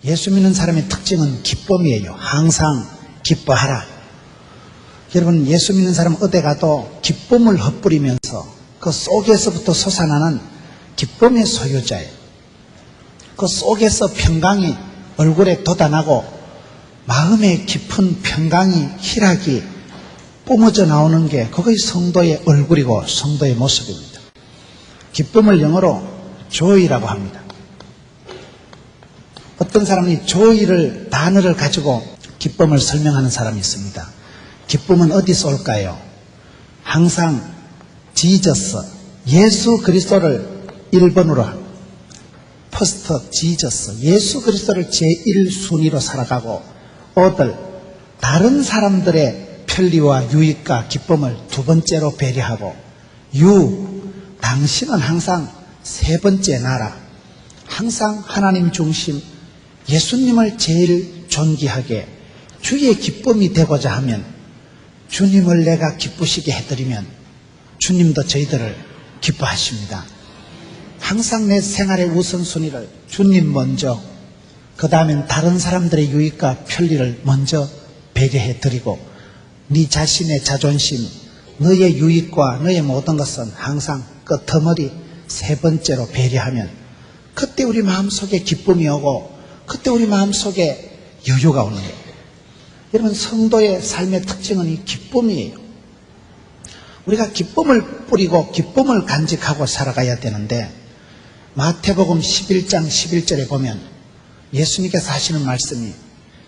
예수 믿는 사람의 특징은 기쁨이에요. 항상 기뻐하라. 여러분, 예수 믿는 사람은 어디 가도 기쁨을 헛뿌리면서 그 속에서부터 솟아나는 기쁨의 소유자예요. 그 속에서 평강이 얼굴에 돋아나고 마음의 깊은 평강이, 희락이 뿜어져 나오는 게 그것이 성도의 얼굴이고 성도의 모습입니다. 기쁨을 영어로 joy라고 합니다. 어떤 사람이 joy를 단어를 가지고 기쁨을 설명하는 사람이 있습니다. 기쁨은 어디서 올까요? 항상 지저스, 예수 그리스도를 1번으로 퍼스트 지저스, 예수 그리스도를 제1순위로 살아가고 오들, 다른 사람들의 편리와 유익과 기쁨을 두 번째로 배려하고 당신은 항상 세 번째 나라, 항상 하나님 중심, 예수님을 제일 존귀하게 주의 기쁨이 되고자 하면 주님을 내가 기쁘시게 해드리면 주님도 저희들을 기뻐하십니다. 항상 내 생활의 우선순위를 주님 먼저, 그 다음엔 다른 사람들의 유익과 편리를 먼저 배려해드리고 네 자신의 자존심, 너의 유익과 너의 모든 것은 항상 끄트머리 세 번째로 배려하면 그때 우리 마음속에 기쁨이 오고 그때 우리 마음속에 여유가 오는 거예요. 여러분, 성도의 삶의 특징은 이 기쁨이에요. 우리가 기쁨을 뿌리고 기쁨을 간직하고 살아가야 되는데 마태복음 11장 11절에 보면 예수님께서 하시는 말씀이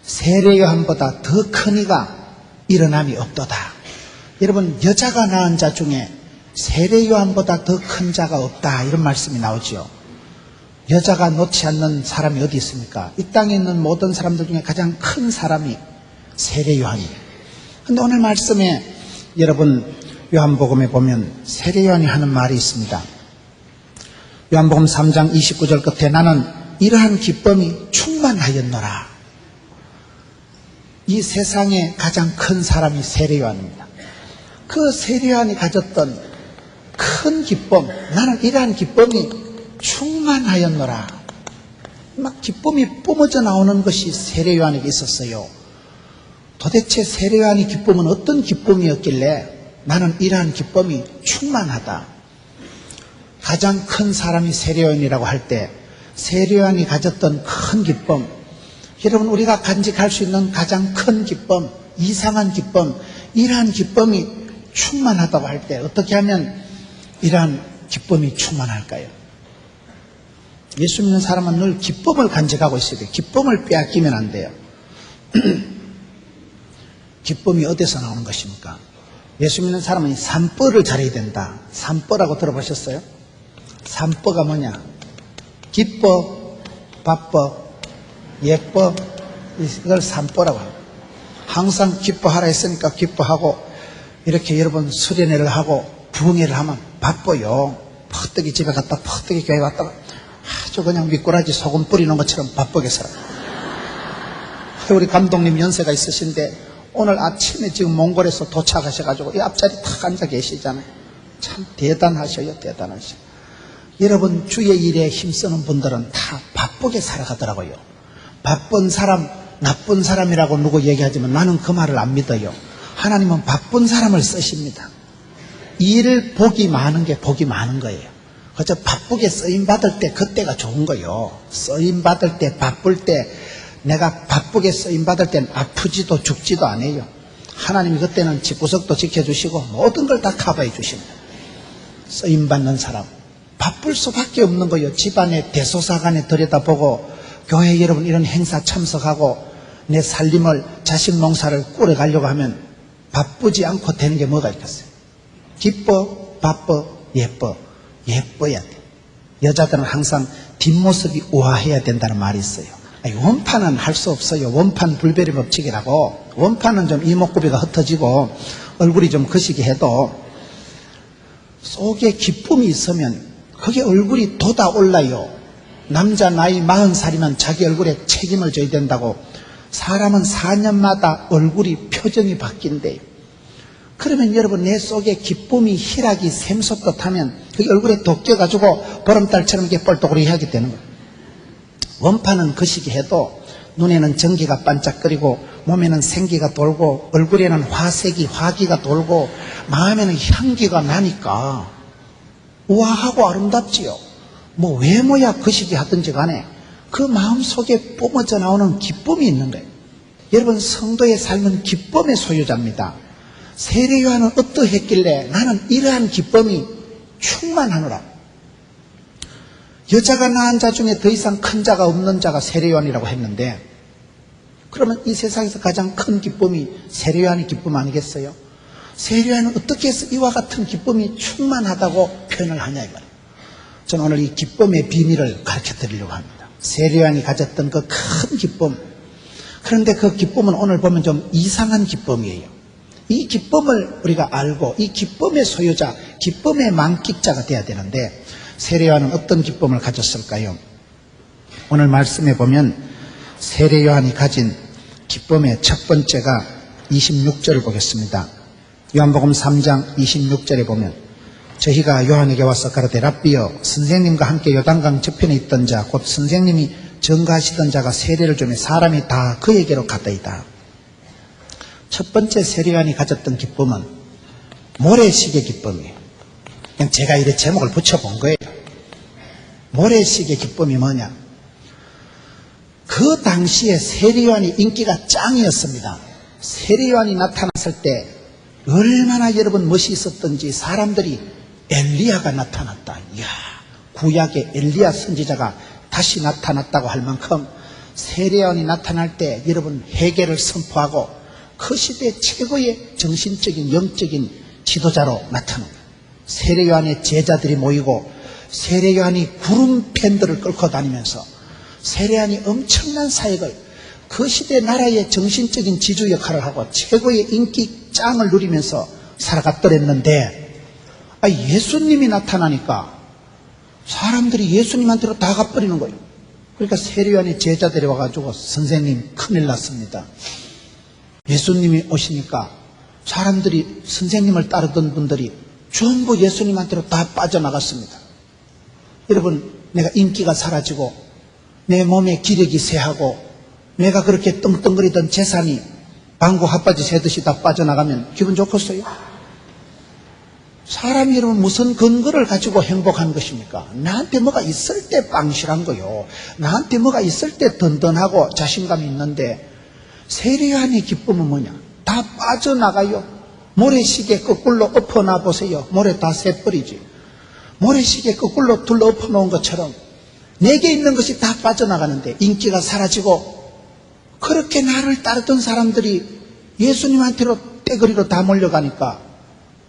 세례 요한보다 더 큰 이가 일어남이 없도다. 여러분, 여자가 낳은 자 중에 세례 요한보다 더 큰 자가 없다, 이런 말씀이 나오죠. 여자가 놓지 않는 사람이 어디 있습니까? 이 땅에 있는 모든 사람들 중에 가장 큰 사람이 세례 요한이에요. 그런데 오늘 말씀에 여러분 요한복음에 보면 세례 요한이 하는 말이 있습니다. 요한복음 3장 29절 끝에 나는 이러한 기쁨이 충만하였노라. 이 세상에 가장 큰 사람이 세례 요한입니다. 그 세례 요한이 가졌던 큰 기쁨, 나는 이러한 기쁨이 충만하였노라. 막 기쁨이 뿜어져 나오는 것이 세례 요한에게 있었어요. 도대체 세례 요한의 기쁨은 어떤 기쁨이었길래 나는 이러한 기쁨이 충만하다. 가장 큰 사람이 세례 요한이라고 할 때 세례 요한이 가졌던 큰 기쁨, 여러분, 우리가 간직할 수 있는 가장 큰 기쁨, 이상한 기쁨, 이러한 기쁨이 충만하다고 할 때 어떻게 하면 이러한 기쁨이 충만할까요? 예수 믿는 사람은 늘 기쁨을 간직하고 있어야 돼요. 기쁨을 빼앗기면 안 돼요. 기쁨이 어디서 나오는 것입니까? 예수 믿는 사람은 삼법을 잘해야 된다. 삼법이라고 들어보셨어요? 삼법가 뭐냐? 기뻐, 바빠, 예뻐, 이걸 삼법이라고 합니다. 항상 기뻐하라 했으니까 기뻐하고, 이렇게 여러분 수련회를 하고 부흥회를 하면 바빠요. 퍼뜩이 집에 갔다 퍼뜩이 교회 갔다가 아주 그냥 미꾸라지 소금 뿌리는 것처럼 바쁘게 살아요. 우리 감독님 연세가 있으신데 오늘 아침에 지금 몽골에서 도착하셔가지고 이 앞자리 탁 앉아 계시잖아요. 참 대단하셔요. 대단하셔요. 여러분, 주의 일에 힘쓰는 분들은 다 바쁘게 살아가더라고요. 바쁜 사람, 나쁜 사람이라고 누구 얘기하지만 나는 그 말을 안 믿어요. 하나님은 바쁜 사람을 쓰십니다. 일 복이 많은 게 복이 많은 거예요. 그저 바쁘게 쓰임받을 때 그때가 좋은 거예요. 쓰임받을 때, 바쁠 때, 내가 바쁘게 쓰임받을 때는 아프지도 죽지도 않아요. 하나님이 그때는 집구석도 지켜주시고 모든 걸 다 커버해 주십니다. 쓰임받는 사람, 바쁠 수밖에 없는 거예요. 집안에 대소사관에 들여다보고 교회 여러분 이런 행사 참석하고 내 살림을, 자식 농사를 꾸려가려고 하면 바쁘지 않고 되는 게 뭐가 있겠어요? 기뻐, 바빠, 예뻐. 예뻐야 돼. 여자들은 항상 뒷모습이 우아해야 된다는 말이 있어요. 아니, 원판은 할 수 없어요. 원판 불변의 법칙이라고. 원판은 좀 이목구비가 흩어지고 얼굴이 좀 거시기 해도 속에 기쁨이 있으면 그게 얼굴이 돋아올라요. 남자 나이 40살이면 자기 얼굴에 책임을 져야 된다고. 사람은 4년마다 얼굴이 표정이 바뀐대요. 그러면 여러분 내 속에 기쁨이, 희락이 샘솟듯 하면 그게 얼굴에 돋겨가지고 보름달처럼 이렇게 뻘떡으로 하게 되는 거예요. 원판은 거시기 해도 눈에는 전기가 반짝거리고 몸에는 생기가 돌고 얼굴에는 화기가 돌고 마음에는 향기가 나니까 우아하고 아름답지요. 뭐 외모야 거시기 하든지 간에 그 마음속에 뿜어져 나오는 기쁨이 있는 거예요. 여러분, 성도의 삶은 기쁨의 소유자입니다. 세례 요한은 어떠했길래 나는 이러한 기쁨이 충만하노라. 여자가 낳은 자 중에 더 이상 큰 자가 없는 자가 세례 요한이라고 했는데, 그러면 이 세상에서 가장 큰 기쁨이 세례 요한의 기쁨 아니겠어요? 세례 요한은 어떻게 해서 이와 같은 기쁨이 충만하다고 표현을 하냐 이 말이에요. 저는 오늘 이 기쁨의 비밀을 가르쳐 드리려고 합니다. 세례 요한이 가졌던 그 큰 기쁨. 그런데 그 기쁨은 오늘 보면 좀 이상한 기쁨이에요. 이 기쁨을 우리가 알고 이 기쁨의 소유자, 기쁨의 만끽자가 돼야 되는데, 세례 요한은 어떤 기쁨을 가졌을까요? 오늘 말씀에 보면 세례 요한이 가진 기쁨의 첫 번째가 26절을 보겠습니다. 요한복음 3장 26절에 보면, 저희가 요한에게 와서 가로되 랍비여, 선생님과 함께 요단강 저편에 있던 자 곧 선생님이 전가하시던 자가 세례를 주며 사람이 다 그에게로 갔다이다. 첫 번째 세례 요한이 가졌던 기쁨은 모래시계 기쁨이에요. 그냥 제가 이래 제목을 붙여본 거예요. 모래시계 기쁨이 뭐냐? 그 당시에 세례 요한이 인기가 짱이었습니다. 세례 요한이 나타났을 때 얼마나 여러분 멋이 있었던지 사람들이 엘리야가 나타났다. 이야, 구약의 엘리야 선지자가 다시 나타났다고 할 만큼 세례 요한이 나타날 때 여러분 회개를 선포하고 그 시대 최고의 정신적인 영적인 지도자로 나타납니다. 세례 요한의 제자들이 모이고 세례 요한이 구름 팬들을 끌고 다니면서 세례 요한이 엄청난 사역을 그 시대 나라의 정신적인 지주 역할을 하고 최고의 인기 짱을 누리면서 살아갔더랬는데, 예수님이 나타나니까 사람들이 예수님한테로 다 가버리는 거예요. 그러니까 세례 요한의 제자들이 와가지고 선생님 큰일 났습니다. 예수님이 오시니까 사람들이 선생님을 따르던 분들이 전부 예수님한테로 다 빠져나갔습니다. 여러분, 내가 인기가 사라지고 내 몸에 기력이 쇠하고 내가 그렇게 떵떵거리던 재산이 방구 핫바지 새듯이 다 빠져나가면 기분 좋겠어요? 사람이 여러분 무슨 근거를 가지고 행복한 것입니까? 나한테 뭐가 있을 때 빵실한 거요. 나한테 뭐가 있을 때 든든하고 자신감이 있는데, 세례 요한의 기쁨은 뭐냐? 다 빠져나가요. 모래시계 거꾸로 엎어놔 보세요. 모래 다 새버리지. 모래시계 거꾸로 둘러 엎어놓은 것처럼 내게 있는 것이 다 빠져나가는데 인기가 사라지고, 그렇게 나를 따르던 사람들이 예수님한테로 떼거리로 다 몰려가니까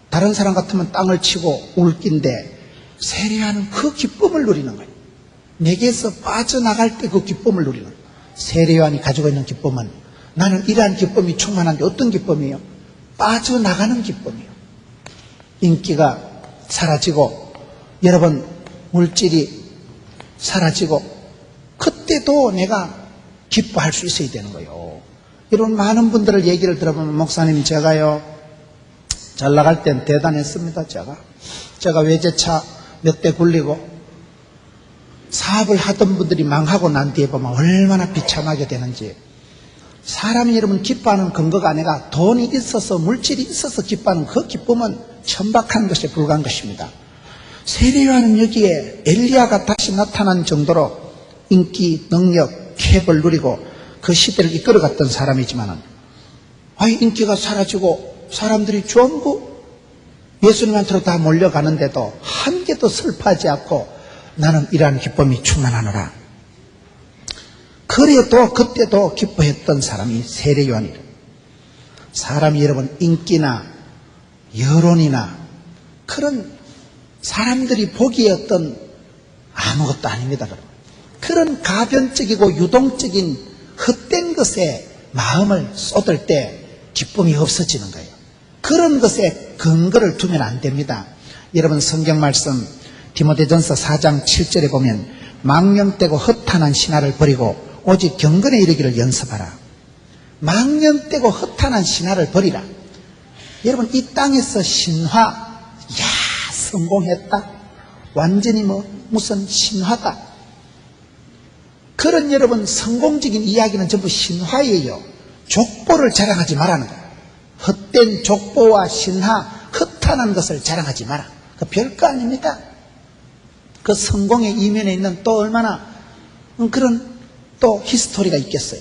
다른 사람 같으면 땅을 치고 울긴데 세례 요한은 그 기쁨을 누리는 거예요. 내게서 빠져나갈 때 그 기쁨을 누리는 거예요. 세례 요한이 가지고 있는 기쁨은, 나는 이러한 기쁨이 충만한데 어떤 기쁨이에요? 빠져나가는 기쁨이에요. 인기가 사라지고 여러분 물질이 사라지고 그때도 내가 기뻐할 수 있어야 되는 거예요. 여러분, 많은 분들을 얘기를 들어보면, 목사님 제가요 잘 나갈 땐 대단했습니다. 제가 외제차 몇 대 굴리고 사업을 하던 분들이 망하고 난 뒤에 보면 얼마나 비참하게 되는지. 사람이 여러분 기뻐하는 근거가 아니라 돈이 있어서 물질이 있어서 기뻐하는 그 기쁨은 천박한 것에 불과한 것입니다. 세례 요한은 여기에 엘리야가 다시 나타난 정도로 인기, 능력, 쾌을 누리고 그 시대를 이끌어갔던 사람이지만은, 인기가 사라지고 사람들이 전부 예수님한테로 다 몰려가는데도 한 개도 슬퍼하지 않고 나는 이러한 기쁨이 충만하노라. 그래도 그때도 기뻐했던 사람이 세례 요한이라. 사람이 여러분 인기나 여론이나 그런 사람들이 보기에 어떤 아무것도 아닙니다. 그런 가변적이고 유동적인 헛된 것에 마음을 쏟을 때 기쁨이 없어지는 거예요. 그런 것에 근거를 두면 안 됩니다. 여러분, 성경 말씀 디모데전서 4장 7절에 보면, 망령되고 허탄한 신화를 버리고 오직 경건에 이르기를 연습하라. 망령되고 허탄한 신화를 버리라. 여러분, 이 땅에서 신화, 성공했다, 완전히 무슨 신화다, 그런 여러분 성공적인 이야기는 전부 신화예요. 족보를 자랑하지 말라는 거예요. 헛된 족보와 신화, 허탄한 것을 자랑하지 마라. 그 별거 아닙니다. 그 성공의 이면에 있는 또 얼마나 그런 또 히스토리가 있겠어요.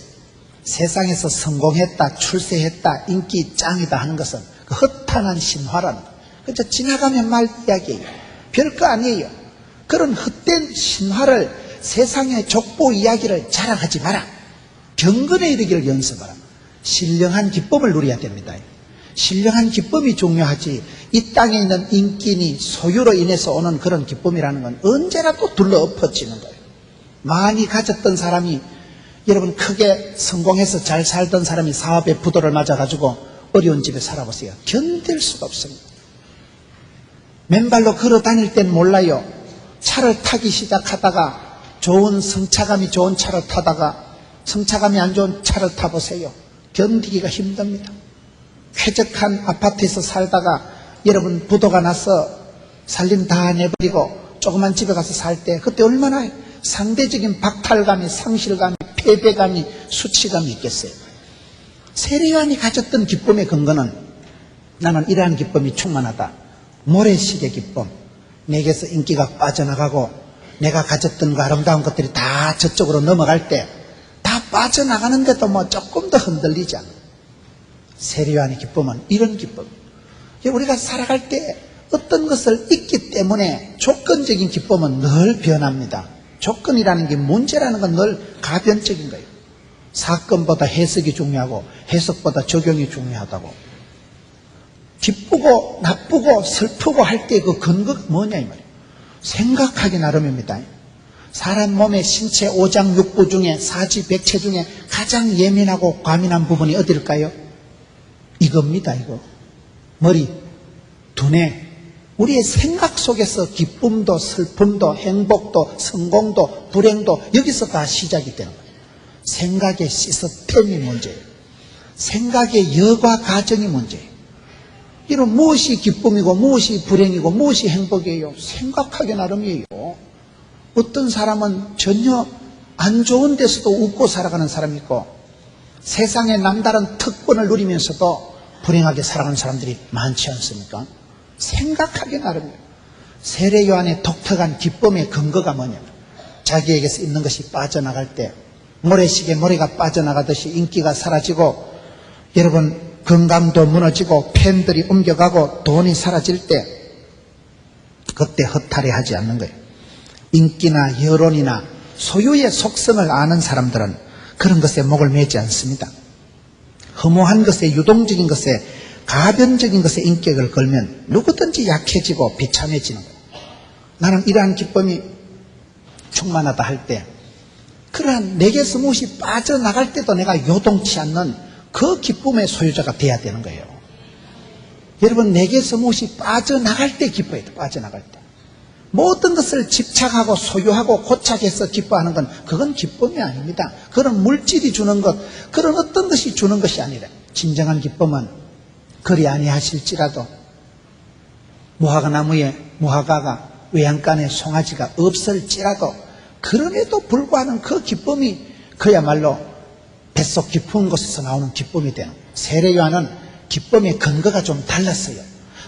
세상에서 성공했다, 출세했다, 인기 짱이다 하는 것은 그 허탄한 신화라는 거예요. 그저 지나가면 말 이야기예요. 별거 아니에요. 그런 헛된 신화를 세상의 족보 이야기를 자랑하지 마라. 경건에 이르기를 연습하라. 신령한 기쁨을 누려야 됩니다. 신령한 기쁨이 중요하지 이 땅에 있는 인기니 소유로 인해서 오는 그런 기쁨이라는 건 언제라도 둘러엎어지는 거예요. 많이 가졌던 사람이 여러분 크게 성공해서 잘 살던 사람이 사업의 부도를 맞아가지고 어려운 집에 살아보세요. 견딜 수가 없습니다. 맨발로 걸어 다닐 땐 몰라요. 차를 타기 시작하다가 좋은 성차감이 좋은 차를 타다가 성차감이 안 좋은 차를 타보세요. 견디기가 힘듭니다. 쾌적한 아파트에서 살다가 여러분 부도가 나서 살림 다 내버리고 조그만 집에 가서 살 때 그때 얼마나 상대적인 박탈감이, 상실감이, 패배감이, 수치감이 있겠어요. 세례요한이 가졌던 기쁨의 근거는 나는 이러한 기쁨이 충만하다. 모래시계 기쁨. 내게서 인기가 빠져나가고 내가 가졌던 그 아름다운 것들이 다 저쪽으로 넘어갈 때 다 빠져나가는데도 뭐 조금 더 흔들리지 않아. 세례요한의 기쁨은 이런 기쁨. 우리가 살아갈 때 어떤 것을 잊기 때문에 조건적인 기쁨은 늘 변합니다. 조건이라는 게 문제라는 건 늘 가변적인 거예요. 사건보다 해석이 중요하고 해석보다 적용이 중요하다고. 기쁘고 나쁘고 슬프고 할 때 그 근거가 뭐냐 이 말이에요. 생각하기 나름입니다. 사람 몸의 신체 5장 6부 중에 사지백체 중에 가장 예민하고 과민한 부분이 어디일까요? 이겁니다. 이거 머리, 두뇌. 우리의 생각 속에서 기쁨도 슬픔도 행복도 성공도 불행도 여기서 다 시작이 되는 거예요. 생각의 시스템이 문제예요. 생각의 여과 과정이 문제예요. 이런 무엇이 기쁨이고 무엇이 불행이고 무엇이 행복이에요? 생각하기 나름이에요. 어떤 사람은 전혀 안 좋은 데서도 웃고 살아가는 사람이 있고 세상의 남다른 특권을 누리면서도 불행하게 살아가는 사람들이 많지 않습니까? 생각하기 나름이에요. 세례요한의 독특한 기쁨의 근거가 뭐냐면 자기에게서 있는 것이 빠져나갈 때 모래시계 모래가 빠져나가듯이 인기가 사라지고 여러분 건강도 무너지고 팬들이 옮겨가고 돈이 사라질 때 그때 허탈해하지 않는 거예요. 인기나 여론이나 소유의 속성을 아는 사람들은 그런 것에 목을 매지 않습니다. 허무한 것에 유동적인 것에 가변적인 것에 인격을 걸면 누구든지 약해지고 비참해지는 거예요. 나는 이러한 기쁨이 충만하다 할 때 그러한 내게서 무엇이 빠져나갈 때도 내가 요동치 않는 그 기쁨의 소유자가 돼야 되는 거예요. 여러분 내게서 무엇이 빠져나갈 때 기뻐야 돼. 빠져나갈 때. 모든 것을 집착하고 소유하고 고착해서 기뻐하는 건 그건 기쁨이 아닙니다. 그런 물질이 주는 것, 그런 어떤 것이 주는 것이 아니라 진정한 기쁨은 그리 아니하실지라도 무화과나무에 무화과가 외양간에 송아지가 없을지라도 그럼에도 불구하는 그 기쁨이 그야말로 뱃속 깊은 곳에서 나오는 기쁨이 되는 거예요. 세례요한은 기쁨의 근거가 좀 달랐어요.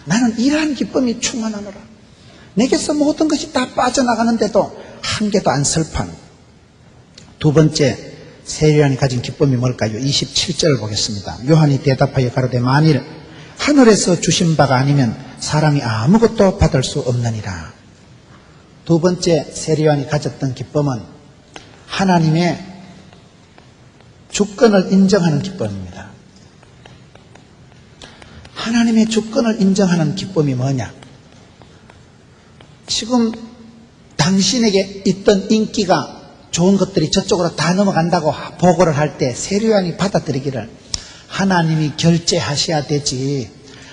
나는 이러한 기쁨이 충만하노라. 내게서 모든 것이 다 빠져나가는데도 한 개도 안 슬퍼하는 거예요. 두 번째 세례요한이 가진 기쁨이 뭘까요? 27절을 보겠습니다. 요한이 대답하여 가로되 만일 하늘에서 주신 바가 아니면 사람이 아무것도 받을 수 없느니라. 두 번째 세례요한이 가졌던 기쁨은 하나님의 주권을 인정하는 기쁨입니다. 하나님의 주권을 인정하는 기쁨이 뭐냐? 지금 당신에게 있던 인기가 좋은 것들이 저쪽으로 다 넘어간다고 보고를 할 때 세례요한이 받아들이기를 하나님이 결제하셔야 되지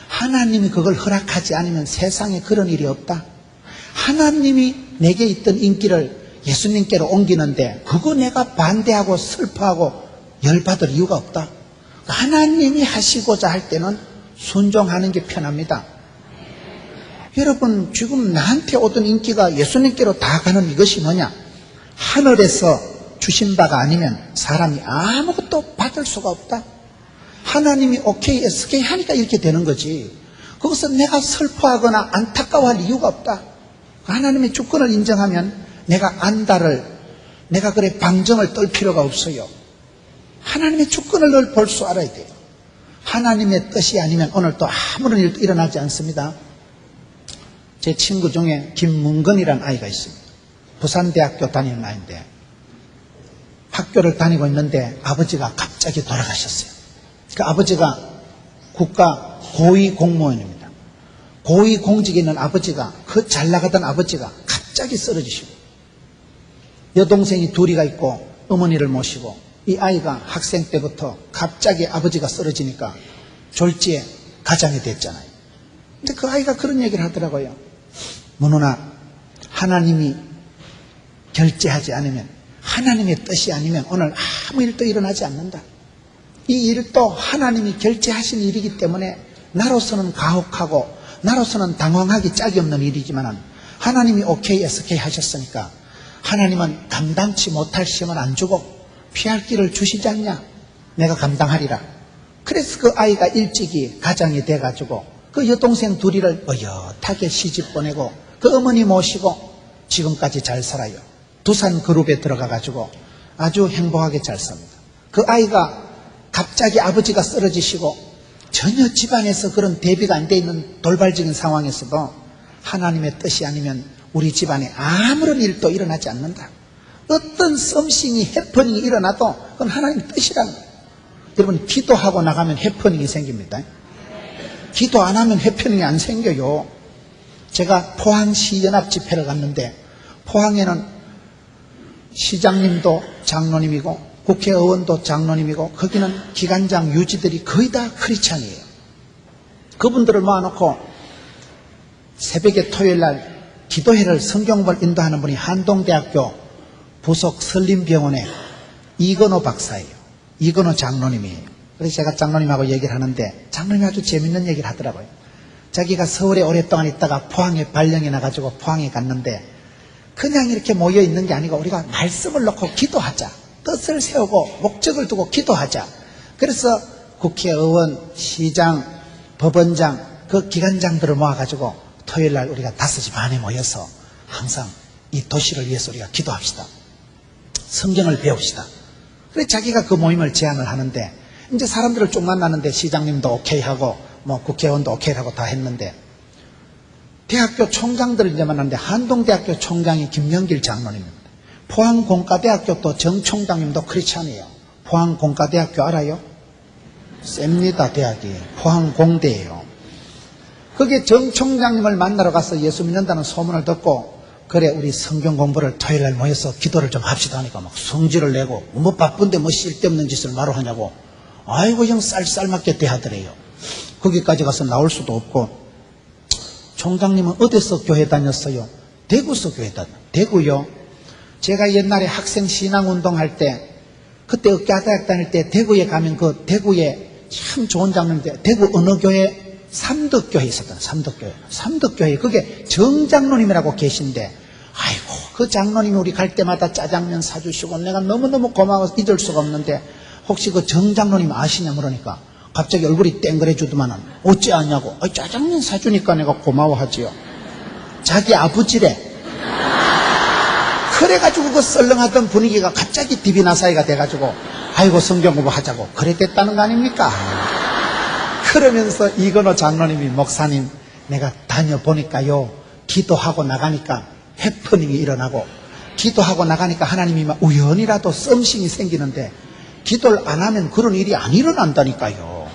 하나님이 그걸 허락하지 않으면 세상에 그런 일이 없다. 하나님이 내게 있던 인기를 예수님께로 옮기는데 그거 내가 반대하고 슬퍼하고 열받을 이유가 없다. 하나님이 하시고자 할 때는 순종하는 게 편합니다. 여러분 지금 나한테 오던 인기가 예수님께로 다 가는 이것이 뭐냐? 하늘에서 주신 바가 아니면 사람이 아무것도 받을 수가 없다. 하나님이 오케이, SK 하니까 이렇게 되는 거지. 그것은 내가 슬퍼하거나 안타까워할 이유가 없다. 하나님의 주권을 인정하면 내가 안다를, 내가 그래 방정을 떨 필요가 없어요. 하나님의 주권을 늘 볼 줄 알아야 돼요. 하나님의 뜻이 아니면 오늘 또 아무런 일도 일어나지 않습니다. 제 친구 중에 김문건이라는 아이가 있습니다. 부산대학교 다니는 아이인데 학교를 다니고 있는데 아버지가 갑자기 돌아가셨어요. 그 아버지가 국가 고위 공무원입니다. 고위 공직에 있는 아버지가, 그 잘 나가던 아버지가 갑자기 쓰러지시고 여동생이 둘이가 있고 어머니를 모시고 이 아이가 학생 때부터 갑자기 아버지가 쓰러지니까 졸지에 가장이 됐잖아요. 근데 그 아이가 그런 얘기를 하더라고요. 문훈아, 하나님이 결제하지 않으면, 하나님의 뜻이 아니면 오늘 아무 일도 일어나지 않는다. 이 일도 하나님이 결제하신 일이기 때문에 나로서는 가혹하고 나로서는 당황하기 짝이 없는 일이지만 하나님이 오케이, SK 하셨으니까 하나님은 감당치 못할 시험을 안 주고 피할 길을 주시지 않냐? 내가 감당하리라. 그래서 그 아이가 일찍이 가장이 돼가지고 그 여동생 둘이를 어엿하게 시집 보내고 그 어머니 모시고 지금까지 잘 살아요. 두산 그룹에 들어가가지고 아주 행복하게 잘 삽니다. 그 아이가 갑자기 아버지가 쓰러지시고 전혀 집안에서 그런 대비가 안 돼 있는 돌발적인 상황에서도 하나님의 뜻이 아니면 우리 집안에 아무런 일도 일어나지 않는다. 어떤 썸씽이 해퍼닝이 일어나도 그건 하나님의 뜻이라는 거예요. 여러분, 기도하고 나가면 해퍼닝이 생깁니다. 기도 안 하면 해퍼닝이 안 생겨요. 제가 포항시연합 집회를 갔는데 포항에는 시장님도 장로님이고 국회의원도 장로님이고 거기는 기관장 유지들이 거의 다 크리스찬이에요. 그분들을 모아놓고 새벽에 토요일날 기도회를 성경을 인도하는 분이 한동대학교 부속 설림병원의 이건호 박사예요. 이건호 장로님이에요. 그래서 제가 장로님하고 얘기를 하는데 장로님이 아주 재밌는 얘기를 하더라고요. 자기가 서울에 오랫동안 있다가 포항에 발령이 나가지고 포항에 갔는데 그냥 이렇게 모여 있는 게 아니고 우리가 말씀을 놓고 기도하자. 뜻을 세우고 목적을 두고 기도하자. 그래서 국회의원, 시장, 법원장, 그 기관장들을 모아가지고 토요일날 우리가 5시 반에 모여서 항상 이 도시를 위해서 우리가 기도합시다. 성경을 배웁시다. 그래서 자기가 그 모임을 제안을 하는데 이제 사람들을 쭉 만나는데 시장님도 오케이 하고 뭐 국회의원도 오케이 하고 다 했는데 대학교 총장들을 이제 만났는데 한동대학교 총장이 김명길 장로님입니다. 포항공과대학교 또 정 총장님도 크리스찬이에요. 포항공과대학교 알아요? 셉니다. 대학이 포항공대예요. 거기에 정 총장님을 만나러 가서 예수 믿는다는 소문을 듣고 그래 우리 성경 공부를 토요일날 모여서 기도를 좀 합시다 하니까 막 성질을 내고 뭐 바쁜데 뭐 쓸데없는 짓을 마로 하냐고 아이고 형 쌀쌀맞게 대하더래요. 거기까지 가서 나올 수도 없고 총장님은 어디서 교회 다녔어요? 대구서 교회 다녔어요. 대구요? 제가 옛날에 학생 신앙운동 할 때 그때 의과대학 다닐 때 대구에 가면 그 대구에 참 좋은 장로인데 대구 어느 교회? 삼덕교회 있었던 삼덕교회. 삼덕교회 그게 정장로님이라고 계신데 아이고 그 장로님이 우리 갈 때마다 짜장면 사주시고 내가 너무너무 고마워서 잊을 수가 없는데 혹시 그 정장로님 아시냐 물으니까 갑자기 얼굴이 땡그레주더만은 어찌 아냐고 짜장면 사주니까 내가 고마워하지요. 자기 아버지래. 그래가지고 그 썰렁하던 분위기가 갑자기 디비나사이가 돼가지고 아이고 성경 공부하자고 그래 됐다는 거 아닙니까? 그러면서 이건호 장로님이 목사님 내가 다녀보니까요 기도하고 나가니까 해프닝이 일어나고 기도하고 나가니까 하나님이 막 우연이라도 썸씽이 생기는데 기도를 안 하면 그런 일이 안 일어난다니까요.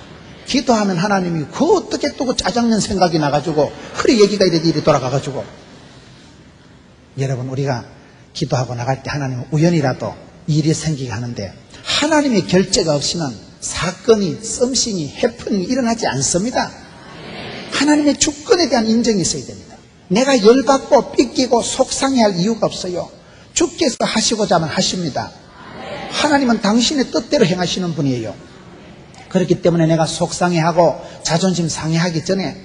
기도하면 하나님이 그 어떻게 또 그 짜장면 생각이 나가지고 그래 얘기가 이래 일이 돌아가가지고 여러분 우리가 기도하고 나갈 때 하나님은 우연이라도 일이 생기게 하는데 하나님의 결제가 없이는 사건이, 썸씽이, 해프닝이 일어나지 않습니다. 하나님의 주권에 대한 인정이 있어야 됩니다. 내가 열받고 삐끼고 속상해할 이유가 없어요. 주께서 하시고자 하면 하십니다. 하나님은 당신의 뜻대로 행하시는 분이에요. 그렇기 때문에 내가 속상해하고 자존심 상해하기 전에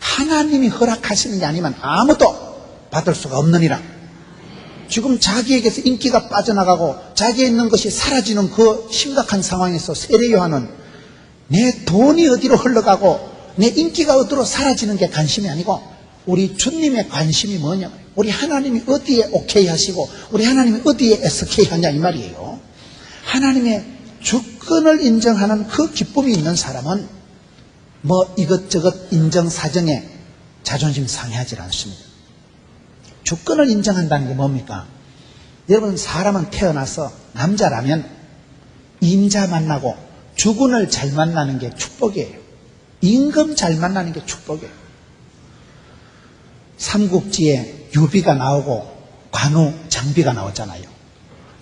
하나님이 허락하시는 게 아니면 아무도 받을 수가 없느니라. 지금 자기에게서 인기가 빠져나가고 자기에 있는 것이 사라지는 그 심각한 상황에서 세례요한은 내 돈이 어디로 흘러가고 내 인기가 어디로 사라지는 게 관심이 아니고 우리 주님의 관심이 뭐냐, 우리 하나님이 어디에 오케이 하시고 우리 하나님이 어디에 SK 하냐 이 말이에요. 하나님의 주권을 인정하는 그 기쁨이 있는 사람은 뭐 이것저것 인정사정에 자존심 상해하지 않습니다. 주권을 인정한다는 게 뭡니까? 여러분, 사람은 태어나서 남자라면 임자 만나고 주군을 잘 만나는 게 축복이에요. 임금 잘 만나는 게 축복이에요. 삼국지에 유비가 나오고 관우, 장비가 나오잖아요.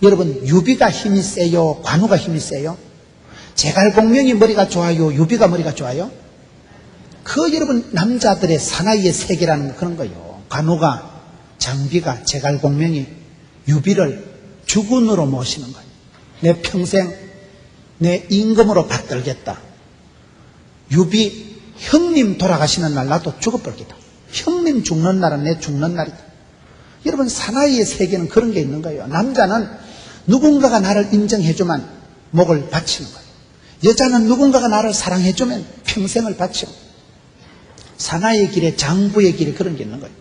여러분, 유비가 힘이 세요? 관우가 힘이 세요? 제갈공명이 머리가 좋아요? 유비가 머리가 좋아요? 그 여러분, 남자들의 사나이의 세계라는 그런 거예요. 관우가, 장비가, 제갈공명이 유비를 주군으로 모시는 거예요. 내 평생 내 임금으로 받들겠다. 유비, 형님 돌아가시는 날 나도 죽어버리겠다. 형님 죽는 날은 내 죽는 날이다. 여러분, 사나이의 세계는 그런 게 있는 거예요. 남자는 누군가가 나를 인정해주면 목을 바치는 거예요. 여자는 누군가가 나를 사랑해주면 평생을 바치고, 사나이의 길에, 장부의 길에 그런 게 있는 거예요.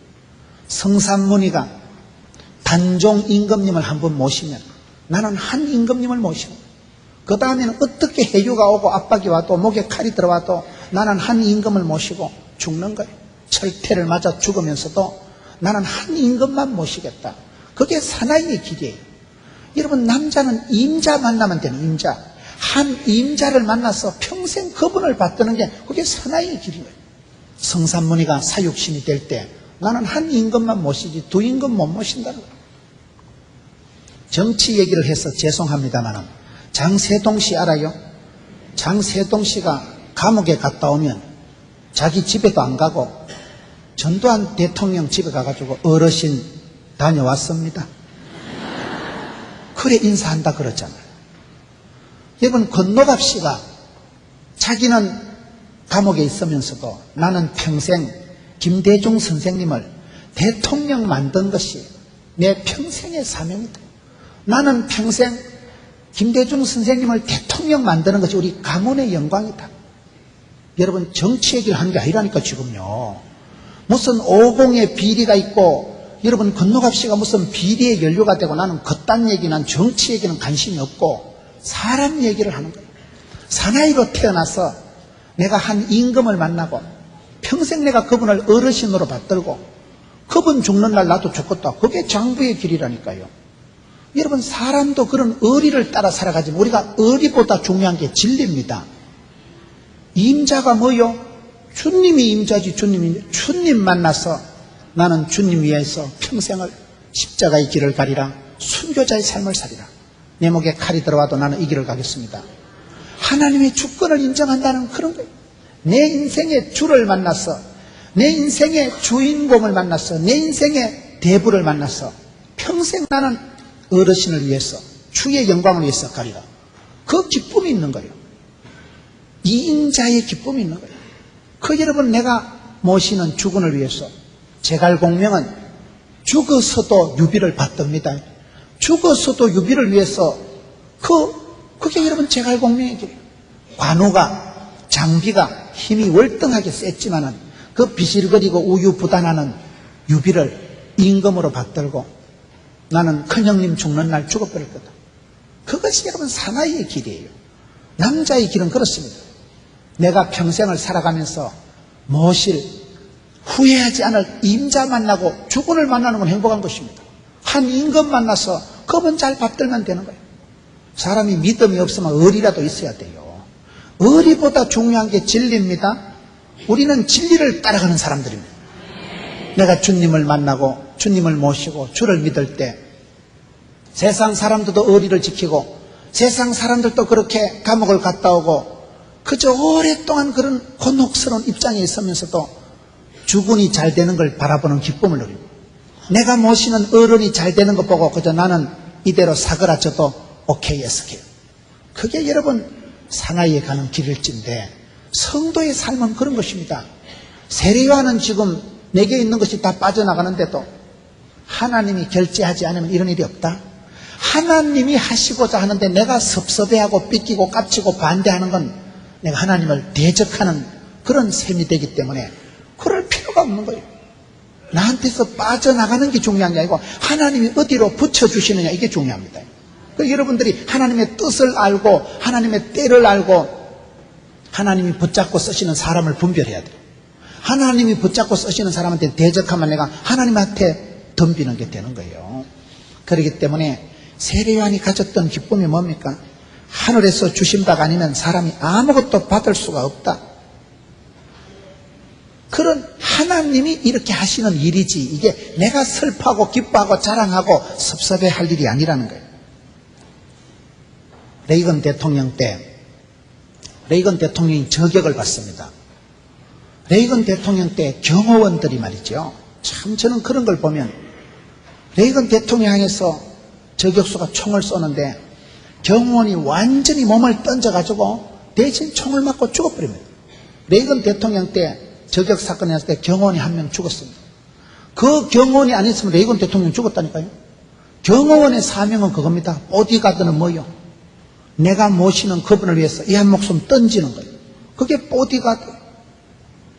성삼문이가 단종 임금님을 한번 모시면 나는 한 임금님을 모시고, 그 다음에는 어떻게 해유가 오고 압박이 와도 목에 칼이 들어와도 나는 한 임금을 모시고 죽는 거예요. 철퇴를 맞아 죽으면서도 나는 한 임금만 모시겠다. 그게 사나이의 길이에요. 여러분, 남자는 임자 만나면 되는, 임자. 한 임자를 만나서 평생 그분을 받드는 게 그게 사나이의 길인 거예요. 성삼문이가 사육신이 될 때 나는 한 임금만 모시지 두 임금 못 모신다는 거예요. 정치 얘기를 해서 죄송합니다만 장세동 씨 알아요? 장세동 씨가 감옥에 갔다 오면 자기 집에도 안 가고 전두환 대통령 집에 가가지고 어르신 다녀왔습니다. 그래 인사한다 그러잖아요. 여러분, 건노갑 씨가 자기는 감옥에 있으면서도 나는 평생 김대중 선생님을 대통령 만든 것이 내 평생의 사명이다. 나는 평생 김대중 선생님을 대통령 만드는 것이 우리 가문의 영광이다. 여러분, 정치 얘기를 하는 게 아니라니까 지금요. 무슨 오공의 비리가 있고, 여러분 건노갑 씨가 무슨 비리의 연료가 되고, 나는 그딴 얘기는, 정치 얘기는 관심이 없고 사람 얘기를 하는 거예요. 사나이로 태어나서 내가 한 임금을 만나고 평생 내가 그분을 어르신으로 받들고 그분 죽는 날 나도 죽겠다. 그게 장부의 길이라니까요. 여러분, 사람도 그런 의리를 따라 살아가지만 우리가 의리보다 중요한 게 진리입니다. 임자가 뭐요? 주님이 임자지. 주님 만나서 나는 주님 위해서 평생을 십자가의 길을 가리라, 순교자의 삶을 살리라. 내 목에 칼이 들어와도 나는 이 길을 가겠습니다. 하나님의 주권을 인정한다는 그런 거예요. 내 인생의 주를 만나서, 내 인생의 주인공을 만나서, 내 인생의 대부를 만나서 평생 나는 어르신을 위해서, 주의 영광을 위해서 가리라. 그 기쁨이 있는 거예요. 이인자의 기쁨이 있는 거예요. 그 여러분, 내가 모시는 주군을 위해서 제갈공명은 죽어서도 유비를 받듭니다. 죽어서도 유비를 위해서 그게 여러분 제갈공명의 길이에요. 관우가, 장비가 힘이 월등하게 셌지만은 그 비실거리고 우유부단하는 유비를 임금으로 받들고 나는 큰형님 죽는 날 죽어버릴 거다. 그것이 여러분 사나이의 길이에요. 남자의 길은 그렇습니다. 내가 평생을 살아가면서 모실, 후회하지 않을 임자 만나고 주군을 만나는 건 행복한 것입니다. 한 임금 만나서 그분 잘 받들면 되는 거예요. 사람이 믿음이 없으면 의리라도 있어야 돼요. 의리보다 중요한 게 진리입니다. 우리는 진리를 따라가는 사람들입니다. 내가 주님을 만나고 주님을 모시고 주를 믿을 때 세상 사람들도 의리를 지키고 세상 사람들도 그렇게 감옥을 갔다 오고 그저 오랫동안 그런 곤혹스러운 입장에 있으면서도 주군이 잘 되는 걸 바라보는 기쁨을 누리고, 내가 모시는 어른이 잘 되는 것 보고 그저 나는 이대로 사그라져도 오케이 SK. 그게 여러분 사나이에 가는 길일진데, 성도의 삶은 그런 것입니다. 세례요한은 지금 내게 있는 것이 다 빠져나가는데도 하나님이 결제하지 않으면 이런 일이 없다. 하나님이 하시고자 하는데 내가 섭섭해하고 삐끼고 깝치고 반대하는 건 내가 하나님을 대적하는 그런 셈이 되기 때문에 그럴 필요가 없는 거예요. 나한테서 빠져나가는 게 중요한 게 아니고 하나님이 어디로 붙여주시느냐, 이게 중요합니다. 그러니까 여러분들이 하나님의 뜻을 알고 하나님의 때를 알고 하나님이 붙잡고 쓰시는 사람을 분별해야 돼요. 하나님이 붙잡고 쓰시는 사람한테 대적하면 내가 하나님한테 덤비는 게 되는 거예요. 그렇기 때문에 세례 요한이 가졌던 기쁨이 뭡니까? 하늘에서 주신 바가 아니면 사람이 아무것도 받을 수가 없다. 그런 하나님이 이렇게 하시는 일이지, 이게 내가 슬퍼하고 기뻐하고 자랑하고 섭섭해할 일이 아니라는 거예요. 레이건 대통령 때 레이건 대통령이 저격을 받습니다. 레이건 대통령 때 경호원들이 말이죠, 참 저는 그런 걸 보면 레이건 대통령 향해서 저격수가 총을 쏘는데 경호원이 완전히 몸을 던져가지고 대신 총을 맞고 죽어버립니다. 레이건 대통령 때 저격 사건이 났을 때 경호원이 한 명 죽었습니다. 그 경호원이 안 했으면 레이건 대통령 죽었다니까요. 경호원의 사명은 그겁니다. 보디가드는 뭐요? 내가 모시는 그분을 위해서 이 한 목숨 던지는 거예요. 그게 보디가드.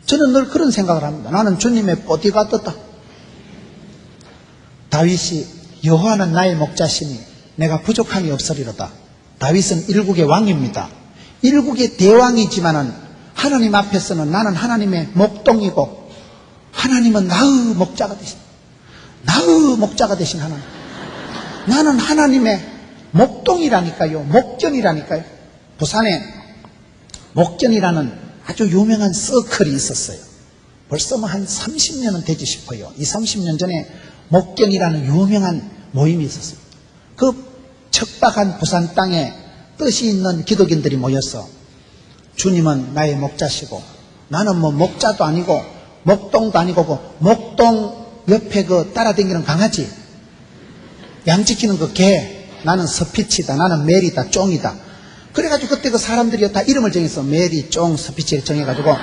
저는 늘 그런 생각을 합니다. 나는 주님의 보디가드다. 다윗이 여호와는 나의 목자시니 내가 부족함이 없으리로다. 다윗은 일국의 왕입니다. 일국의 대왕이지만은 하나님 앞에서는 나는 하나님의 목동이고 하나님은 나의 목자가 되신, 나의 목자가 되신 하나님. 나는 하나님의 목동이라니까요. 목견이라니까요. 부산에 목견이라는 아주 유명한 서클이 있었어요. 벌써 뭐 한 30년은 되지 싶어요. 20, 30년 전에 목견이라는 유명한 모임이 있었어요. 그 척박한 부산 땅에 뜻이 있는 기독인들이 모여서 주님은 나의 목자시고 나는 뭐 목자도 아니고 목동도 아니고 그 목동 옆에 그 따라다니는 강아지, 양 지키는 그 개, 나는 서피치다, 나는 메리다, 쫑이다. 그래가지고 그때 그 사람들이 다 이름을 정해서 메리, 쫑, 서피치를 정해가지고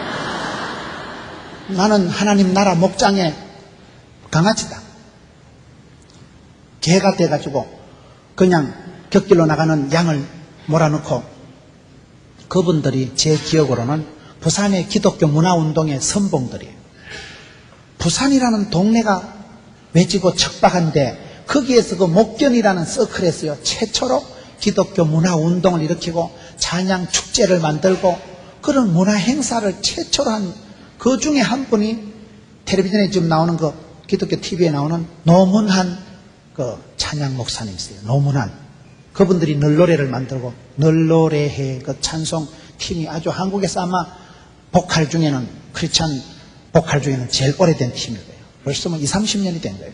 나는 하나님 나라 목장의 강아지다, 개가 돼가지고 그냥 곁길로 나가는 양을 몰아넣고, 그분들이 제 기억으로는 부산의 기독교 문화운동의 선봉들이에요. 부산이라는 동네가 외지고 척박한데 거기에서 그 목견이라는 서클에서요 최초로 기독교 문화운동을 일으키고 찬양 축제를 만들고 그런 문화 행사를 최초로 한 그 중에 한 분이 텔레비전에 지금 나오는 그 기독교 TV에 나오는 노문한 그 찬양 목사님이세요. 노문한. 그분들이 널노래를 만들고 널노래해 그 찬송 팀이 아주 한국에서 아마 보컬 중에는 크리스찬 보컬 중에는 제일 오래된 팀일 거예요. 벌써 뭐 20, 30년이 된 거예요.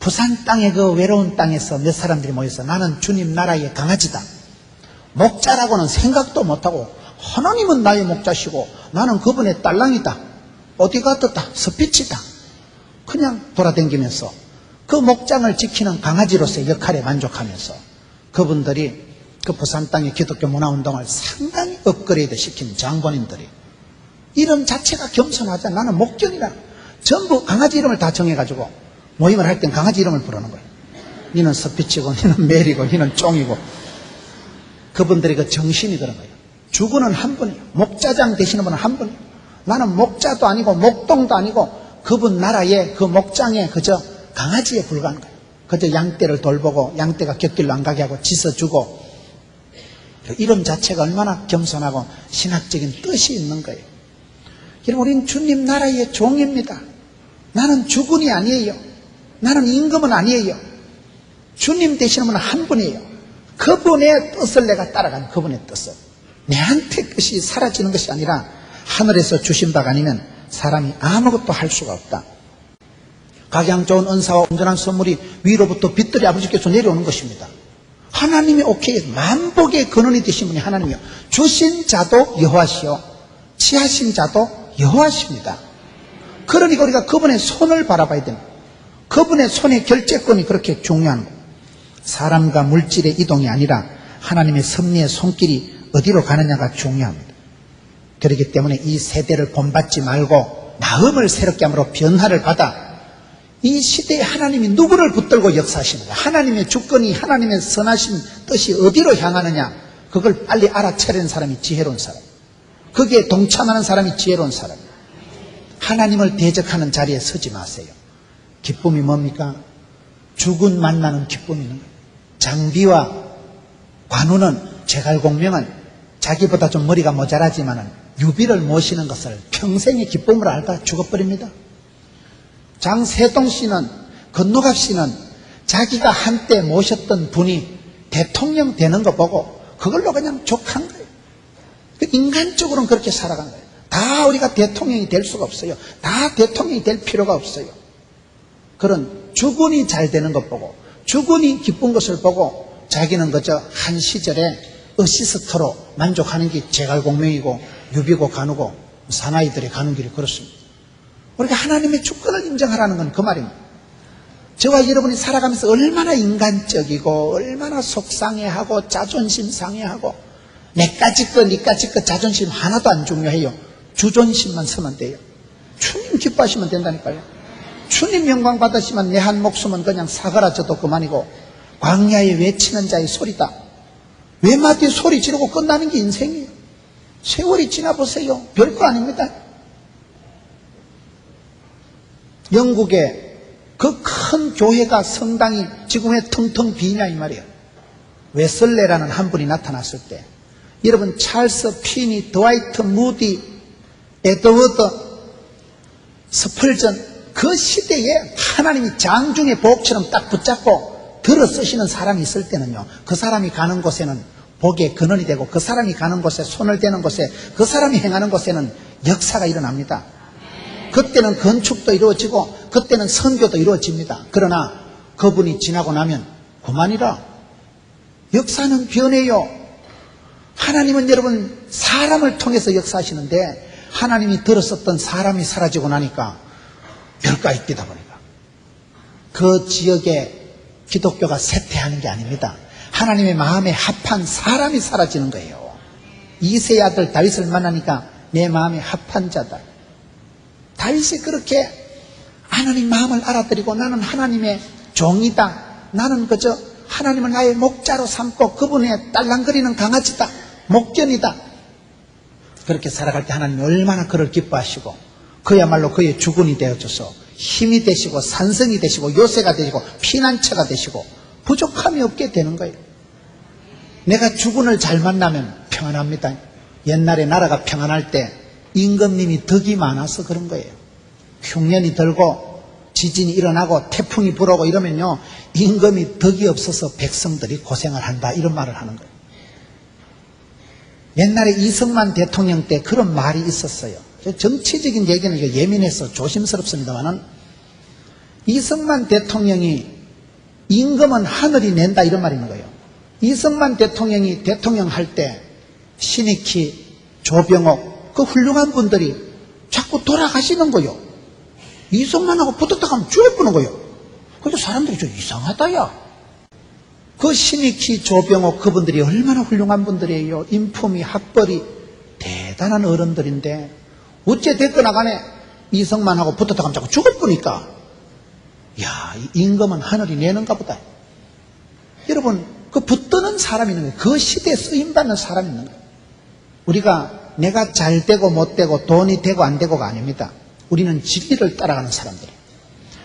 부산 땅의 그 외로운 땅에서 몇 사람들이 모여서 나는 주님 나라의 강아지다. 목자라고는 생각도 못하고 하나님은 나의 목자시고 나는 그분의 딸랑이다. 보디가드다. 스피치다. 그냥 돌아다니면서 그 목장을 지키는 강아지로서의 역할에 만족하면서 그분들이 그 부산 땅의 기독교 문화운동을 상당히 업그레이드 시킨 장본인들이, 이름 자체가 겸손하자. 나는 목견이라. 전부 강아지 이름을 다 정해가지고 모임을 할 땐 강아지 이름을 부르는 거예요. 니는 스피치고 니는 메리고 니는 쫑이고. 그분들의 그 정신이 그런 거예요. 주군은 한 분이에요. 목자장 되시는 분은 한 분이에요. 나는 목자도 아니고 목동도 아니고 그분 나라의 그 목장에 그저 강아지에 불과한 거예요. 그저 양떼를 돌보고 양떼가 곁길로 안 가게 하고 짖어주고. 이름 자체가 얼마나 겸손하고 신학적인 뜻이 있는 거예요. 여러분, 우린 주님 나라의 종입니다. 나는 주군이 아니에요. 나는 임금은 아니에요. 주님 되시는 분은 한 분이에요. 그분의 뜻을 내가 따라가는, 그분의 뜻을. 내한테 뜻이 사라지는 것이 아니라 하늘에서 주신 바가 아니면 사람이 아무것도 할 수가 없다. 각양 좋은 은사와 온전한 선물이 위로부터 빛들이 아버지께서 내려오는 것입니다. 하나님이 오케이, 만복의 근원이 되신 분이 하나님이요. 주신 자도 여호와시요 취하신 자도 여호와십니다. 그러니까 우리가 그분의 손을 바라봐야 됩니다. 그분의 손의 결재권이 그렇게 중요한 거예요. 사람과 물질의 이동이 아니라 하나님의 섭리의 손길이 어디로 가느냐가 중요합니다. 그렇기 때문에 이 세대를 본받지 말고 마음을 새롭게 함으로 변화를 받아 이 시대에 하나님이 누구를 붙들고 역사하시는가? 하나님의 주권이, 하나님의 선하신 뜻이 어디로 향하느냐? 그걸 빨리 알아차리는 사람이 지혜로운 사람. 거기에 동참하는 사람이 지혜로운 사람. 하나님을 대적하는 자리에 서지 마세요. 기쁨이 뭡니까? 죽은 만나는 기쁨이 있는 거예요. 장비와 관우는, 제갈공명은 자기보다 좀 머리가 모자라지만은 유비를 모시는 것을 평생의 기쁨으로 알다 죽어버립니다. 장세동 씨는, 건노갑 씨는 자기가 한때 모셨던 분이 대통령 되는 거 보고 그걸로 그냥 족한 거예요. 인간적으로는 그렇게 살아간 거예요. 다 우리가 대통령이 될 수가 없어요. 다 대통령이 될 필요가 없어요. 그런 주군이 잘 되는 것 보고, 주군이 기쁜 것을 보고 자기는 그저 한 시절에 어시스트로 만족하는 게 제갈공명이고 유비고 간우고 사나이들이 가는 길이 그렇습니다. 우리가 하나님의 주권을 인정하라는 건 그 말입니다. 저와 여러분이 살아가면서 얼마나 인간적이고 얼마나 속상해하고 자존심 상해하고 내까지 거 니까지 거 자존심 하나도 안 중요해요. 주존심만 서면 돼요. 주님 기뻐하시면 된다니까요. 주님 영광 받으시면 내 한 목숨은 그냥 사그라져도 그만이고 광야에 외치는 자의 소리다. 외마디 소리 지르고 끝나는 게 인생이에요. 세월이 지나보세요. 별거 아닙니다. 영국에 그 큰 교회가, 성당이 지금 왜 텅텅 비냐 이 말이에요. 웨슬레라는 한 분이 나타났을 때, 여러분 찰스 피니, 드와이트 무디, 에드워드 스펄전, 그 시대에 하나님이 장중의 복처럼 딱 붙잡고 들어 쓰시는 사람이 있을 때는요, 그 사람이 가는 곳에는 복의 근원이 되고, 그 사람이 가는 곳에, 손을 대는 곳에, 그 사람이 행하는 곳에는 역사가 일어납니다. 그때는 건축도 이루어지고 그때는 선교도 이루어집니다. 그러나 그분이 지나고 나면 그만이라. 역사는 변해요. 하나님은 여러분 사람을 통해서 역사하시는데, 하나님이 들었었던 사람이 사라지고 나니까 별가 있다 보니까 그 지역에 기독교가 쇠퇴하는 게 아닙니다. 하나님의 마음에 합한 사람이 사라지는 거예요. 이새의 아들 다윗을 만나니까 내 마음에 합한 자다. 다윗이 그렇게 하나님 마음을 알아들이고, 나는 하나님의 종이다, 나는 그저 하나님을 나의 목자로 삼고 그분의 딸랑거리는 강아지다, 목견이다, 그렇게 살아갈 때 하나님이 얼마나 그를 기뻐하시고 그야말로 그의 주군이 되어줘서 힘이 되시고 산성이 되시고 요새가 되시고 피난처가 되시고 부족함이 없게 되는 거예요. 내가 주군을 잘 만나면 평안합니다. 옛날에 나라가 평안할 때 임금님이 덕이 많아서 그런 거예요. 흉년이 들고 지진이 일어나고 태풍이 불어오고 이러면요, 임금이 덕이 없어서 백성들이 고생을 한다, 이런 말을 하는 거예요. 옛날에 이승만 대통령 때 그런 말이 있었어요. 정치적인 얘기는 예민해서 조심스럽습니다만은, 이승만 대통령이 임금은 하늘이 낸다, 이런 말이 있는 거예요. 이승만 대통령이 대통령 할 때 신익희, 조병옥, 그 훌륭한 분들이 자꾸 돌아가시는 거요. 이승만하고 붙었다 가면 죽어버리는 거요. 그래서 사람들이 좀 이상하다, 야. 그 신익희, 조병옥 그분들이 얼마나 훌륭한 분들이에요. 인품이, 학벌이 대단한 어른들인데 어째 됐거나 간에 이승만하고 붙었다 가면 자꾸 죽어버리니까, 야, 임금은 하늘이 내는가 보다. 여러분, 그 붙드는 사람이 있는 거예요. 그 시대에 쓰임받는 사람이 있는 거예요. 우리가 내가 잘 되고 못 되고 돈이 되고 안 되고가 아닙니다. 우리는 진리를 따라가는 사람들이에요.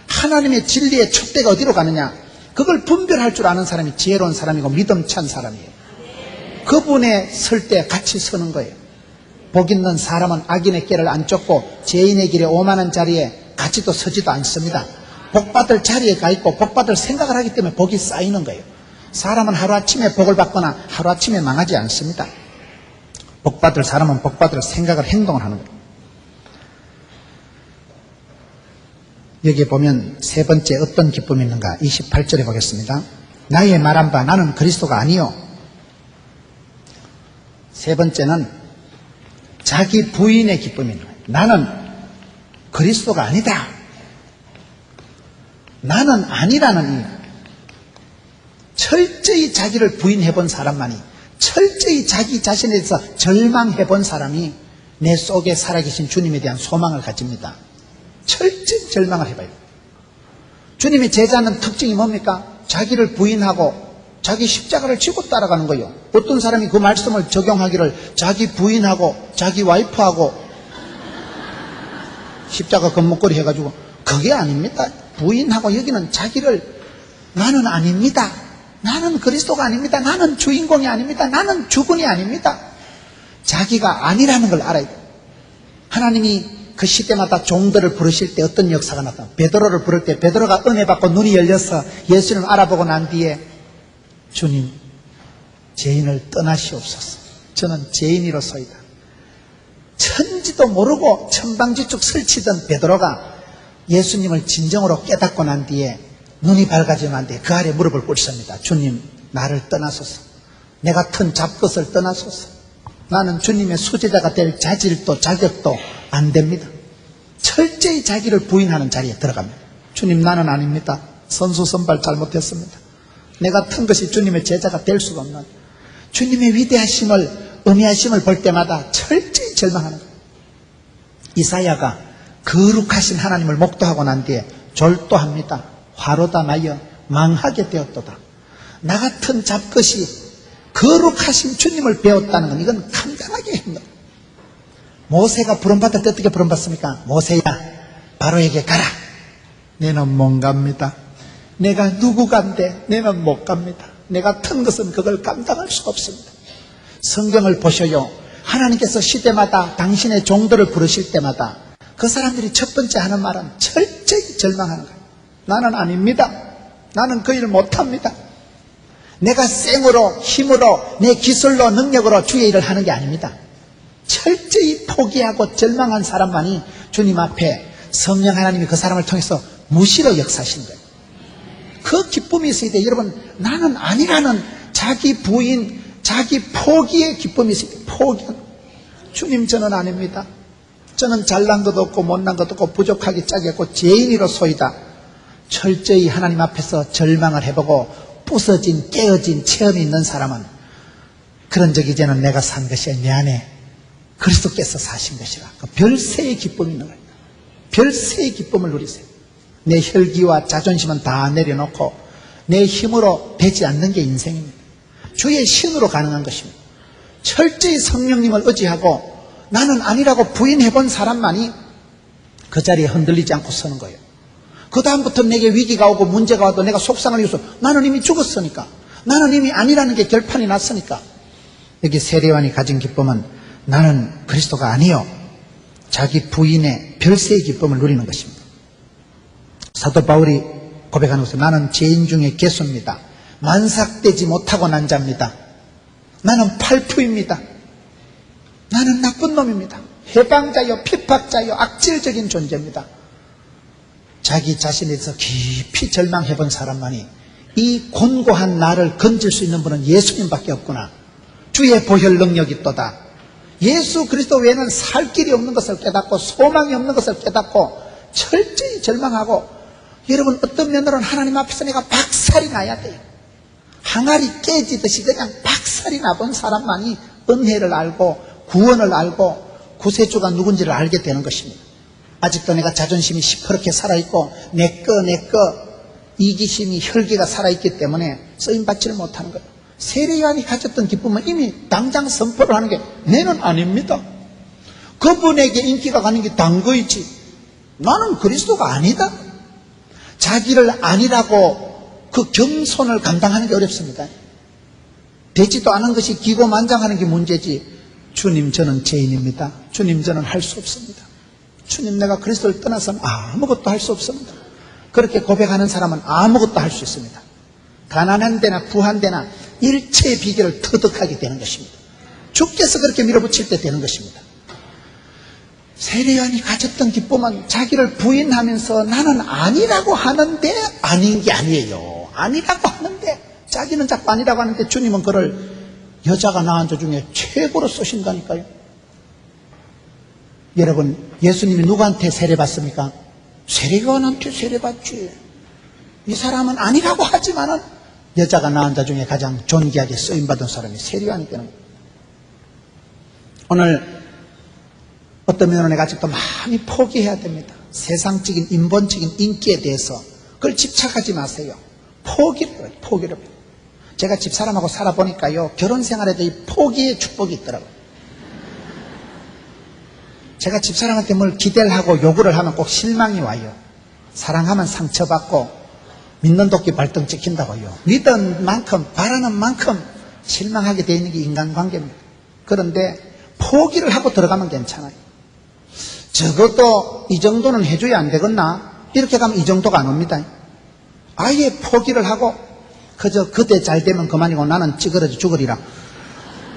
하나님의 진리의 촛대가 어디로 가느냐, 그걸 분별할 줄 아는 사람이 지혜로운 사람이고 믿음찬 사람이에요. 그분에 설 때 같이 서는 거예요. 복 있는 사람은 악인의 길을 안 쫓고 죄인의 길에 오만한 자리에 같이도 서지도 않습니다. 복받을 자리에 가 있고 복받을 생각을 하기 때문에 복이 쌓이는 거예요. 사람은 하루아침에 복을 받거나 하루아침에 망하지 않습니다. 복받을 사람은 복받을 생각을, 행동을 하는 거예요. 여기에 보면 세 번째 어떤 기쁨이 있는가, 28절에 보겠습니다. 나의 말한 바 나는 그리스도가 아니요. 세 번째는 자기 부인의 기쁨이 있는 거예요. 나는 그리스도가 아니다. 나는 아니라는 이 철저히 자기를 부인해본 사람만이, 철저히 자기 자신에 대해서 절망해본 사람이 내 속에 살아계신 주님에 대한 소망을 가집니다. 철저히 절망을 해봐요. 주님의 제자는 특징이 뭡니까? 자기를 부인하고 자기 십자가를 지고 따라가는 거예요. 어떤 사람이 그 말씀을 적용하기를 자기 부인하고 자기 와이프하고 십자가 금목걸이 해가지고, 그게 아닙니다. 부인하고 여기는 자기를, 나는 아닙니다. 나는 그리스도가 아닙니다. 나는 주인공이 아닙니다. 나는 주군이 아닙니다. 자기가 아니라는 걸 알아야 돼요. 하나님이 그 시대마다 종들을 부르실 때 어떤 역사가 나타나? 베드로를 부를 때 베드로가 은혜 받고 눈이 열려서 예수님을 알아보고 난 뒤에, 주님, 죄인을 떠나시옵소서. 저는 죄인이로소이다. 천지도 모르고 천방지축 설치던 베드로가 예수님을 진정으로 깨닫고 난 뒤에 눈이 밝아지면 안 돼. 그 아래 무릎을 꿇습니다. 주님, 나를 떠나소서. 내가 튼 잡것을 떠나소서. 나는 주님의 수제자가 될 자질도 자격도 안 됩니다. 철저히 자기를 부인하는 자리에 들어갑니다. 주님, 나는 아닙니다. 선수 선발 잘못했습니다. 내가 튼 것이 주님의 제자가 될 수가 없는, 주님의 위대하심을, 은혜하심을 볼 때마다 철저히 절망하는 거예요. 이사야가 거룩하신 하나님을 목도하고 난 뒤에 졸도합니다. 화로다 나여 망하게 되었도다. 나 같은 잡것이 거룩하신 주님을 배웠다는 건, 이건 감당하기 힘들어요. 모세가 부름받을 때 어떻게 부름받습니까? 모세야, 바로에게 가라. 내는 못 갑니다. 내가 누구간데 내는 못 갑니다. 내가 튼 것은 그걸 감당할 수 없습니다. 성경을 보셔요. 하나님께서 시대마다 당신의 종들을 부르실 때마다 그 사람들이 첫 번째 하는 말은 철저히 절망하는 거예요. 나는 아닙니다. 나는 그 일 못합니다. 내가 쌩으로, 힘으로, 내 기술로, 능력으로 주의 일을 하는 게 아닙니다. 철저히 포기하고 절망한 사람만이 주님 앞에 성령 하나님이 그 사람을 통해서 무시로 역사하신 거예요. 그 기쁨이 있어야 돼. 여러분, 나는 아니라는 자기 부인, 자기 포기의 기쁨이 있어야 돼. 포기. 주님, 저는 아닙니다. 저는 잘난 것도 없고 못난 것도 없고 부족하기 짝이 없고 죄인이로소이다. 철저히 하나님 앞에서 절망을 해보고 부서진, 깨어진 체험이 있는 사람은, 그런 적 이제는 내가 산 것이 미안해. 그리스도께서 사신 것이라. 그 별세의 기쁨이 있는 거예요. 별세의 기쁨을 누리세요. 내 혈기와 자존심은 다 내려놓고 내 힘으로 되지 않는 게 인생입니다. 주의 신으로 가능한 것입니다. 철저히 성령님을 의지하고 나는 아니라고 부인해본 사람만이 그 자리에 흔들리지 않고 서는 거예요. 그 다음부터 내게 위기가 오고 문제가 와도 내가 속상을 해서, 나는 이미 죽었으니까, 나는 이미 아니라는 게 결판이 났으니까. 여기 세례요한이 가진 기쁨은 나는 그리스도가 아니요, 자기 부인의 별세의 기쁨을 누리는 것입니다. 사도 바울이 고백하는 것은, 나는 죄인 중에 괴수입니다. 만삭되지 못하고 난 자입니다. 나는 팔푸입니다. 나는 나쁜 놈입니다. 해방자요, 핍박자요, 악질적인 존재입니다. 자기 자신에 대해서 깊이 절망해본 사람만이 이 곤고한 나를 건질 수 있는 분은 예수님밖에 없구나. 주의 보혈 능력이 있도다. 예수 그리스도 외에는 살 길이 없는 것을 깨닫고 소망이 없는 것을 깨닫고 철저히 절망하고, 여러분, 어떤 면으로는 하나님 앞에서 내가 박살이 나야 돼요. 항아리 깨지듯이 그냥 박살이 나본 사람만이 은혜를 알고 구원을 알고 구세주가 누군지를 알게 되는 것입니다. 아직도 내가 자존심이 시퍼렇게 살아있고 내 거 이기심이, 혈기가 살아있기 때문에 쓰임받지를 못하는 거예요. 세례요한이 가졌던 기쁨은 이미 당장 선포를 하는 게, 내는 아닙니다. 그분에게 인기가 가는 게 당거이지, 나는 그리스도가 아니다. 자기를 아니라고 그 겸손을 감당하는 게 어렵습니다. 되지도 않은 것이 기고만장하는 게 문제지, 주님, 저는 죄인입니다. 주님, 저는 할 수 없습니다. 주님, 내가 그리스도를 떠나서는 아무것도 할 수 없습니다. 그렇게 고백하는 사람은 아무것도 할 수 있습니다. 가난한 데나 부한 데나 일체의 비결을 터득하게 되는 것입니다. 주께서 그렇게 밀어붙일 때 되는 것입니다. 세례요한이 가졌던 기쁨은 자기를 부인하면서 나는 아니라고 하는데 아닌 게 아니에요. 아니라고 하는데, 자기는 자꾸 아니라고 하는데 주님은 그를 여자가 낳은 자 중에 최고로 쓰신다니까요. 여러분, 예수님이 누구한테 세례받습니까? 세례요한한테 세례받지. 이 사람은 아니라고 하지만은 여자가 낳은 자 중에 가장 존귀하게 쓰임받은 사람이 세례요한이 되는 거예요. 오늘 어떤 면으로 내가 아직도 많이 포기해야 됩니다. 세상적인 인본적인 인기에 대해서 그걸 집착하지 마세요. 포기를 해요. 포기를. 제가 집사람하고 살아보니까요, 결혼 생활에도 이 포기의 축복이 있더라고요. 제가 집사람한테 뭘 기대를 하고 요구를 하면 꼭 실망이 와요. 사랑하면 상처받고 믿는 도끼 발등 찍힌다고요. 믿은 만큼 바라는 만큼 실망하게 되어 있는 게 인간관계입니다. 그런데 포기를 하고 들어가면 괜찮아요. 적어도 이 정도는 해줘야 안 되겠나? 이렇게 가면 이 정도가 안 옵니다. 아예 포기를 하고 그저 그때 잘 되면 그만이고 나는 찌그러져 죽으리라.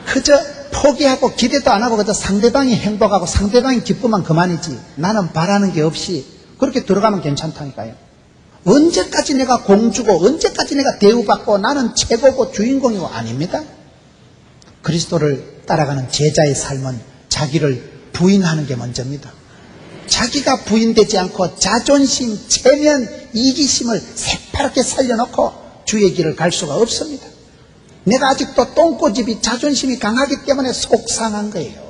그저 포기하고 기대도 안 하고 그저 상대방이 행복하고 상대방이 기쁘면 그만이지. 나는 바라는 게 없이 그렇게 들어가면 괜찮다니까요. 언제까지 내가 공주고 언제까지 내가 대우받고 나는 최고고 주인공이고 아닙니다. 그리스도를 따라가는 제자의 삶은 자기를 부인하는 게 먼저입니다. 자기가 부인되지 않고 자존심, 체면, 이기심을 새파랗게 살려놓고 주의 길을 갈 수가 없습니다. 내가 아직도 똥꼬집이 자존심이 강하기 때문에 속상한 거예요.